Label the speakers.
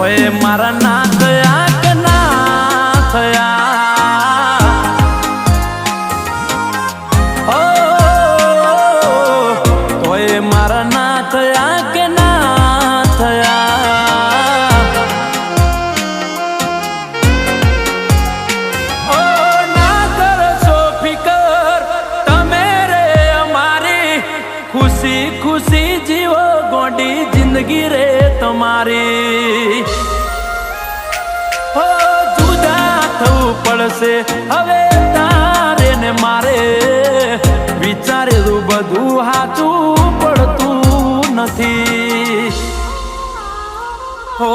Speaker 1: તોય મારા ના થયા કે ના થયા, ઓ તોય મારા ના થયા કે ના થયા, ઓ ના કરશો ફિકર તમે રે અમારી, ખુશી ખુશી જીવો ગોડી જિંદગી રે તમારી, હો જુદા થવું પડશે હવે તારે ને મારે, વિચારેલું બધું હાચું પડતું નથી, હો